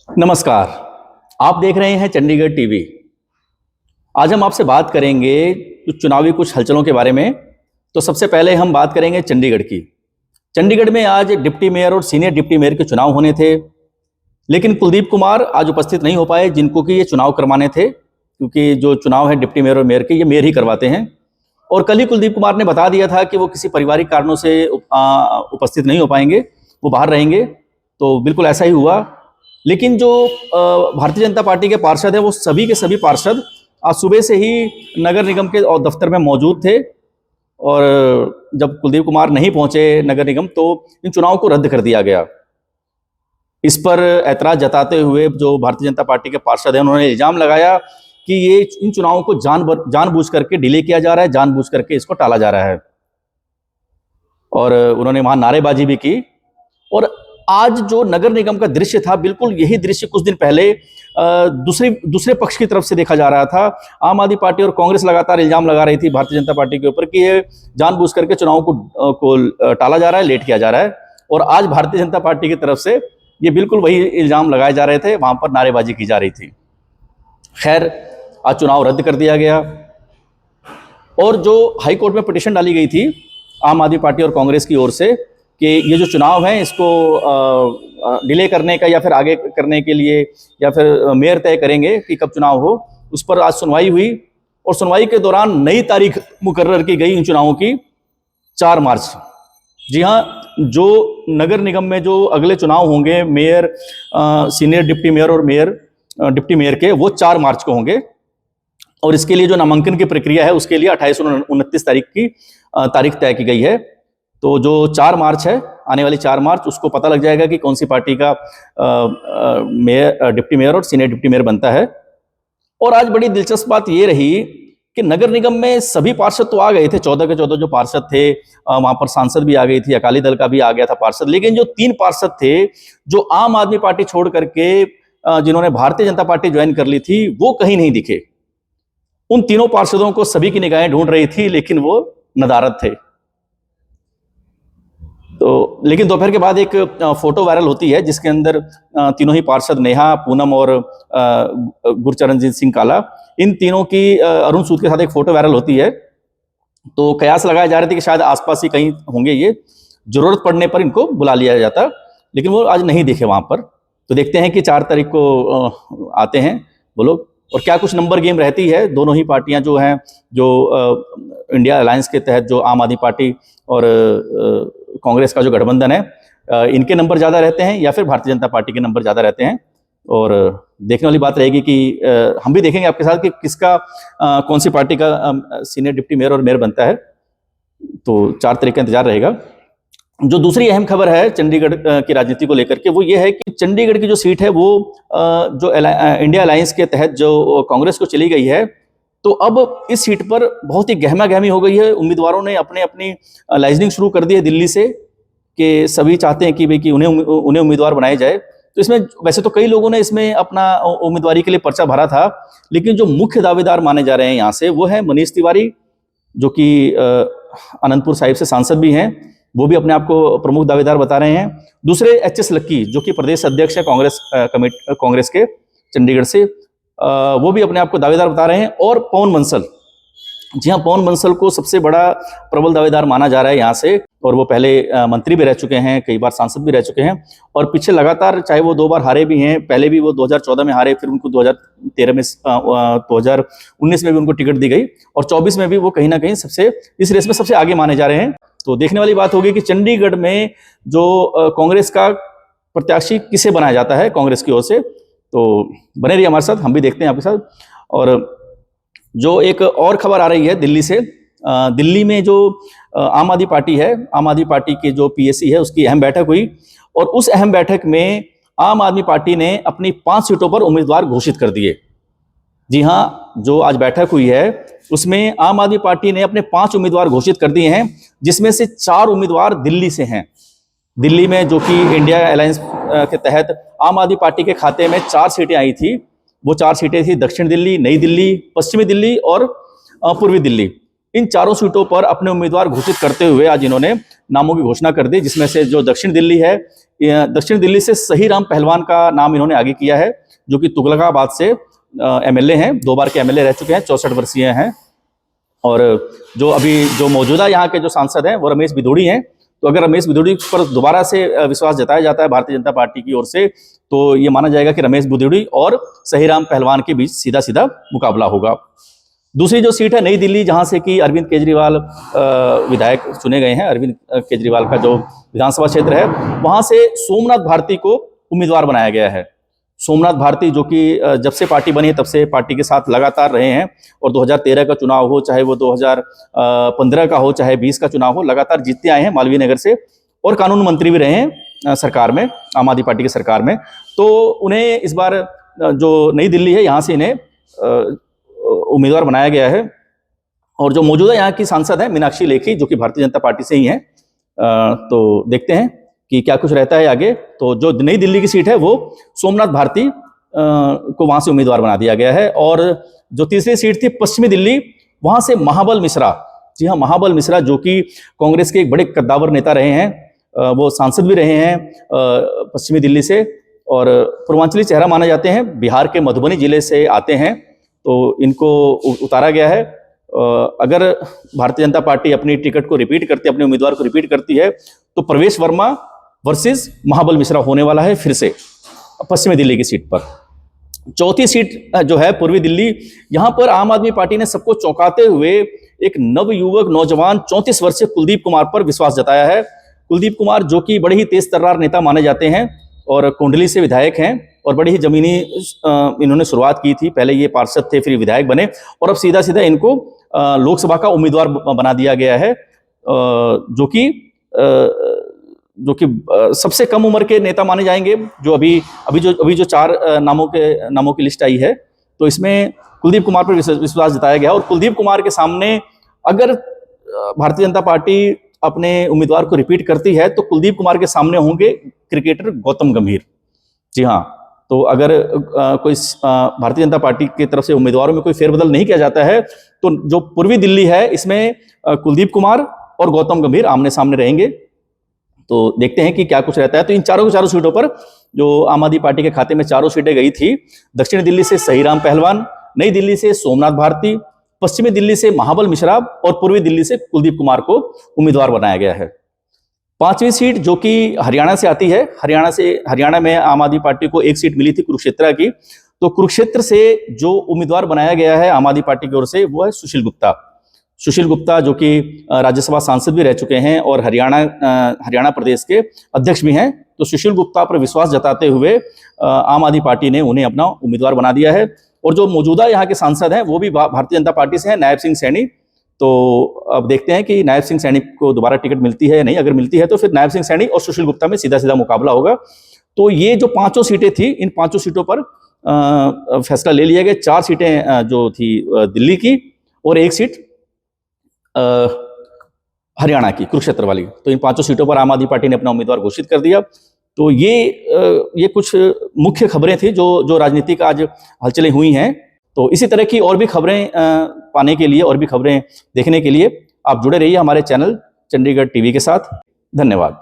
नमस्कार। आप देख रहे हैं चंडीगढ़ टीवी। आज हम आपसे बात करेंगे चुनावी कुछ हलचलों के बारे में। तो सबसे पहले हम बात करेंगे चंडीगढ़ की। चंडीगढ़ में आज डिप्टी मेयर और सीनियर डिप्टी मेयर के चुनाव होने थे, लेकिन कुलदीप कुमार आज उपस्थित नहीं हो पाए, जिनको कि ये चुनाव करवाने थे, क्योंकि जो चुनाव है डिप्टी मेयर और मेयर के, ये मेयर ही करवाते हैं। और कल ही कुलदीप कुमार ने बता दिया था कि वो किसी पारिवारिक कारणों से उपस्थित नहीं हो पाएंगे, वो बाहर रहेंगे। तो बिल्कुल ऐसा ही हुआ। लेकिन जो भारतीय जनता पार्टी के पार्षद हैं, वो सभी के सभी पार्षद आज सुबह से ही नगर निगम के दफ्तर में मौजूद थे। और जब कुलदीप कुमार नहीं पहुंचे नगर निगम, तो इन चुनाव को रद्द कर दिया गया। इस पर ऐतराज जताते हुए जो भारतीय जनता पार्टी के पार्षद हैं, उन्होंने इल्जाम लगाया कि ये इन चुनावों को जानबूझ करके डिले किया जा रहा है, जानबूझ करके इसको टाला जा रहा है। और उन्होंने वहां नारेबाजी भी की। और आज जो नगर निगम का दृश्य था, बिल्कुल यही दृश्य कुछ दिन पहले दूसरे पक्ष की तरफ से देखा जा रहा था। आम आदमी पार्टी और कांग्रेस लगातार इल्जाम लगा रही थी भारतीय जनता पार्टी के ऊपर कि ये जानबूझ करके चुनाव को टाला जा रहा है, लेट किया जा रहा है। और आज भारतीय जनता पार्टी की तरफ से ये बिल्कुल वही इल्जाम लगाए जा रहे थे, वहां पर नारेबाजी की जा रही थी। खैर, आज चुनाव रद्द कर दिया गया। और जो हाई कोर्ट में पिटीशन डाली गई थी आम आदमी पार्टी और कांग्रेस की ओर से कि ये जो चुनाव है इसको डिले करने का या फिर आगे करने के लिए, या फिर मेयर तय करेंगे कि कब चुनाव हो, उस पर आज सुनवाई हुई। और सुनवाई के दौरान नई तारीख मुकर्रर की गई इन चुनावों की, 4 मार्च। जी हाँ, जो नगर निगम में जो अगले चुनाव होंगे मेयर, सीनियर डिप्टी मेयर और मेयर डिप्टी मेयर के, वो 4 मार्च को होंगे। और इसके लिए जो नामांकन की प्रक्रिया है, उसके लिए 28 और 29 तारीख की तारीख तय की गई है। तो जो 4 मार्च है, आने वाली 4 मार्च, उसको पता लग जाएगा कि कौन सी पार्टी का मेयर, डिप्टी मेयर और सीनियर डिप्टी मेयर बनता है। और आज बड़ी दिलचस्प बात ये रही कि नगर निगम में सभी पार्षद तो आ गए थे, 14 के 14 जो पार्षद थे, वहां पर सांसद भी आ गई थी, अकाली दल का भी आ गया था पार्षद। लेकिन जो 3 पार्षद थे जो आम आदमी पार्टी छोड़ करके जिन्होंने भारतीय जनता पार्टी ज्वाइन कर ली थी, वो कहीं नहीं दिखे। उन तीनों पार्षदों को सभी की निगाहें ढूंढ रही थी, लेकिन वो नदारद थे। तो लेकिन दोपहर के बाद एक फोटो वायरल होती है, जिसके अंदर तीनों ही पार्षद, नेहा, पूनम और गुरचरणजीत सिंह काला, इन तीनों की अरुण सूद के साथ एक फोटो वायरल होती है। तो कयास लगाए जा रहे थे कि शायद आसपास ही कहीं होंगे ये, जरूरत पड़ने पर इनको बुला लिया जाता, लेकिन वो आज नहीं दिखे वहां पर। तो देखते हैं कि 4 तारीख को आते हैं वो लोग, और क्या कुछ नंबर गेम रहती है। दोनों ही पार्टियां जो हैं, जो इंडिया अलायंस के तहत जो आम आदमी पार्टी और कांग्रेस का जो गठबंधन है, इनके नंबर ज़्यादा रहते हैं या फिर भारतीय जनता पार्टी के नंबर ज़्यादा रहते हैं। और देखने वाली बात रहेगी कि हम भी देखेंगे आपके साथ कि किसका कौन सी पार्टी का सीनियर डिप्टी मेयर और मेयर बनता है। तो 4 तारीख का इंतजार रहेगा। जो दूसरी अहम खबर है चंडीगढ़ की राजनीति को लेकर के, वो ये है कि चंडीगढ़ की जो सीट है वो जो इंडिया अलायंस के तहत जो कांग्रेस को चली गई है, तो अब इस सीट पर बहुत ही गहमा गहमी हो गई है। उम्मीदवारों ने अपनी लाइजनिंग शुरू कर दी है दिल्ली से, कि सभी चाहते हैं कि भाई कि उन्हें उम्मीदवार बनाया जाए। तो इसमें वैसे तो कई लोगों ने इसमें अपना उम्मीदवारी के लिए पर्चा भरा था, लेकिन जो मुख्य दावेदार माने जा रहे हैं यहाँ से, वो है मनीष तिवारी, जो कि अनंतपुर साहिब से सांसद भी हैं, वो भी अपने आप को प्रमुख दावेदार बता रहे हैं। दूसरे HS लक्की, जो कि प्रदेश अध्यक्ष है कांग्रेस के चंडीगढ़ से, वो भी अपने आप को दावेदार बता रहे हैं। और पवन बंसल, जी हाँ, पवन बंसल को सबसे बड़ा प्रबल दावेदार माना जा रहा है यहाँ से। और वो पहले मंत्री भी रह चुके हैं, कई बार सांसद भी रह चुके हैं, और पीछे लगातार, चाहे वो 2 बार हारे भी हैं, पहले भी वो 2014 में हारे, फिर उनको 2013 में 2019 में भी उनको टिकट दी गई, और 24 में भी वो कहीं ना कहीं इस रेस में सबसे आगे माने जा रहे हैं। तो देखने वाली बात होगी कि चंडीगढ़ में जो कांग्रेस का प्रत्याशी किसे बनाया जाता है कांग्रेस की ओर से। तो बने रहिए हमारे साथ, हम भी देखते हैं आपके साथ। और जो एक और खबर आ रही है दिल्ली से, दिल्ली में जो आम आदमी पार्टी है, आम आदमी पार्टी की जो PAC है, उसकी अहम बैठक हुई। और उस अहम बैठक में आम आदमी पार्टी ने अपनी 5 सीटों पर उम्मीदवार घोषित कर दिए। जी हाँ, जो आज बैठक हुई है उसमें आम आदमी पार्टी ने अपने 5 उम्मीदवार घोषित कर दिए हैं, जिसमें से 4 उम्मीदवार दिल्ली से हैं। दिल्ली में जो कि इंडिया अलायंस के तहत आम आदमी पार्टी के खाते में 4 सीटें आई थी, वो 4 सीटें थी दक्षिण दिल्ली, नई दिल्ली, पश्चिमी दिल्ली और पूर्वी दिल्ली। इन चारों सीटों पर अपने उम्मीदवार घोषित करते हुए आज इन्होंने नामों की घोषणा कर दी, जिसमें से जो दक्षिण दिल्ली है, दक्षिण दिल्ली से सही राम पहलवान का नाम इन्होंने आगे किया है, जो कि तुगलकाबाद से एमएलए हैं, 2 बार के एमएलए रह चुके हैं, 64 वर्षीय हैं। और जो मौजूदा यहाँ के जो सांसद हैं वो रमेश बिधूड़ी हैं। तो अगर रमेश बिधूड़ी पर दोबारा से विश्वास जताया जाता है भारतीय जनता पार्टी की ओर से, तो ये माना जाएगा कि रमेश बिधूड़ी और सहीराम पहलवान के बीच सीधा सीधा मुकाबला होगा। दूसरी जो सीट है नई दिल्ली, जहां से कि अरविंद केजरीवाल विधायक चुने गए हैं, अरविंद केजरीवाल का जो विधानसभा क्षेत्र है, वहां से सोमनाथ भारती को उम्मीदवार बनाया गया है। सोमनाथ भारती जो कि जब से पार्टी बनी है तब से पार्टी के साथ लगातार रहे हैं, और 2013 का चुनाव हो, चाहे वो 2015 का हो, चाहे 20 का चुनाव हो, लगातार जीतते आए हैं मालवीय नगर से, और कानून मंत्री भी रहे हैं सरकार में, आम आदमी पार्टी की सरकार में। तो उन्हें इस बार जो नई दिल्ली है यहाँ से इन्हें उम्मीदवार बनाया गया है। और जो मौजूदा यहाँ की सांसद है मीनाक्षी लेखी, जो कि भारतीय जनता पार्टी से ही हैं, तो देखते हैं कि क्या कुछ रहता है आगे। तो जो नई दिल्ली की सीट है वो सोमनाथ भारती को वहां से उम्मीदवार बना दिया गया है। और जो तीसरी सीट थी पश्चिमी दिल्ली, वहां से महाबल मिश्रा, जी हाँ, महाबल मिश्रा जो कि कांग्रेस के एक बड़े कद्दावर नेता रहे हैं, वो सांसद भी रहे हैं पश्चिमी दिल्ली से, और पूर्वांचली चेहरा माने जाते हैं, बिहार के मधुबनी जिले से आते हैं। तो इनको उतारा गया है। अगर भारतीय जनता पार्टी अपनी टिकट को रिपीट करती है, अपने उम्मीदवार को रिपीट करती है, तो प्रवेश वर्मा वर्सेस महाबल मिश्रा होने वाला है फिर से पश्चिमी दिल्ली की सीट पर। चौथी सीट जो है पूर्वी दिल्ली, यहां पर आम आदमी पार्टी ने सबको चौंकाते हुए एक नवयुवक नौजवान 34 वर्षीय कुलदीप कुमार पर विश्वास जताया है। कुलदीप कुमार जो कि बड़े ही तेज तर्रार नेता माने जाते हैं और कुंडली से विधायक हैं, और बड़ी ही जमीनी इन्होंने शुरुआत की थी। पहले ये पार्षद थे, फिर विधायक बने, और अब सीधा सीधा इनको लोकसभा का उम्मीदवार बना दिया गया है, जो कि सबसे कम उम्र के नेता माने जाएंगे। जो अभी जो 4 नामों की लिस्ट आई है, तो इसमें कुलदीप कुमार पर विश्वास जताया गया। और कुलदीप कुमार के सामने अगर भारतीय जनता पार्टी अपने उम्मीदवार को रिपीट करती है, तो कुलदीप कुमार के सामने होंगे क्रिकेटर गौतम गंभीर। जी हाँ, तो अगर कोई भारतीय जनता पार्टी की तरफ से उम्मीदवारों में कोई फेरबदल नहीं किया जाता है, तो जो पूर्वी दिल्ली है इसमें कुलदीप कुमार और गौतम गंभीर आमने सामने रहेंगे। तो देखते हैं कि क्या कुछ रहता है। तो इन चारों सीटों पर जो आम आदमी पार्टी के खाते में 4 सीटें गई थी, दक्षिण दिल्ली से सहीराम पहलवान, नई दिल्ली से सोमनाथ भारती, पश्चिमी दिल्ली से महाबल मिश्रा, और पूर्वी दिल्ली से कुलदीप कुमार को उम्मीदवार बनाया गया है। 5वीं सीट जो कि हरियाणा से आती है, हरियाणा में आम आदमी पार्टी को 1 सीट मिली थी कुरुक्षेत्र की। तो कुरुक्षेत्र से जो उम्मीदवार बनाया गया है आम आदमी पार्टी की ओर से, वो है सुशील गुप्ता, जो कि राज्यसभा सांसद भी रह चुके हैं और हरियाणा प्रदेश के अध्यक्ष भी हैं। तो सुशील गुप्ता पर विश्वास जताते हुए आम आदमी पार्टी ने उन्हें अपना उम्मीदवार बना दिया है। और जो मौजूदा यहाँ के सांसद हैं वो भी भारतीय जनता पार्टी से हैं, नायब सिंह सैनी। तो अब देखते हैं कि नायब सिंह सैनी को दोबारा टिकट मिलती है या नहीं। अगर मिलती है तो फिर नायब सिंह सैनी और सुशील गुप्ता में सीधा सीधा मुकाबला होगा। तो ये जो 5 सीटें थी, इन 5 सीटों पर फैसला ले लिया गया। 4 सीटें जो थी दिल्ली की, और 1 सीट हरियाणा की, कुरुक्षेत्र वाली। तो इन 5 सीटों पर आम आदमी पार्टी ने अपना उम्मीदवार घोषित कर दिया। तो ये कुछ मुख्य खबरें थी जो राजनीतिक आज हलचलें हुई हैं। तो इसी तरह की और भी खबरें पाने के लिए, और भी खबरें देखने के लिए आप जुड़े रहिए हमारे चैनल चंडीगढ़ टीवी के साथ। धन्यवाद।